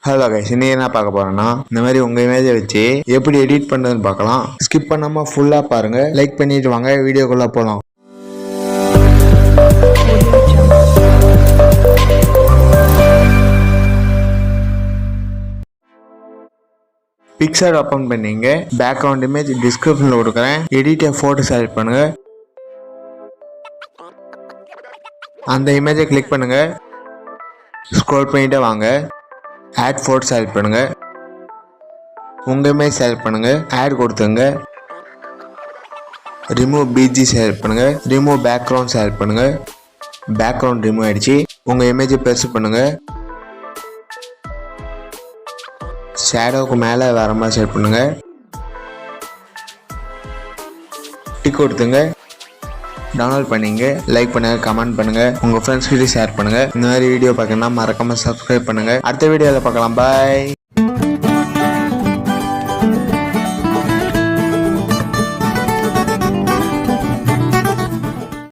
Hello guys, இன்னைக்கு என்ன பார்க்க போறோம்னா இந்த மாதிரி உங்க இமேஜை வச்சு எப்படி எடிட் பண்ணுறதுன்னு பார்க்கலாம். ஸ்கிப் பண்ணாம ஃபுல்லா பாருங்க, லைக் பண்ணிட்டு வாங்க வீடியோக்குள்ள போகலாம். பிக்சர் ஓப்பன் பண்ணீங்க, பேக்ரவுண்ட் இமேஜ் டிஸ்கிரிப்ஷன்ல கொடுக்குறேன். எடிட் போட்டோ செலக்ட் பண்ணுங்க, அந்த இமேஜை கிளிக் பண்ணுங்க, ஸ்க்ரோல் பண்ணிட்டே வாங்க, ஆட் ஃபோட்டோ செலக்ட் பண்ணுங்க, உங்க இமேஜ் செலக்ட் பண்ணுங்க, ஆட் கொடுத்துங்க, ரிமூவ் பிஜி செலக்ட் பண்ணுங்க, ரிமூவ் பேக்ரவுண்ட் செலக்ட் பண்ணுங்க, பேக்ரவுண்ட் ரிமூவ் ஆயிடுச்சு. உங்க இமேஜை பெருசு பண்ணுங்க, ஷேடோவுக்கு மேலே வர மாதிரி செலக்ட் பண்ணுங்க, டிக் கொடுத்துங்க, டவுன்லோட் பண்ணிங்க, லைக் பண்ணுங்க, கமெண்ட் பண்ணுங்க, உங்க ஃப்ரெண்ட்ஸ் கிட்ட ஷேர் பண்ணுங்க. இந்த மாதிரி வீடியோ பார்க்கணும்னா மறக்காம சப்ஸ்கிரைப் பண்ணுங்க. அடுத்த வீடியோவில் பார்க்கலாம். பாய்.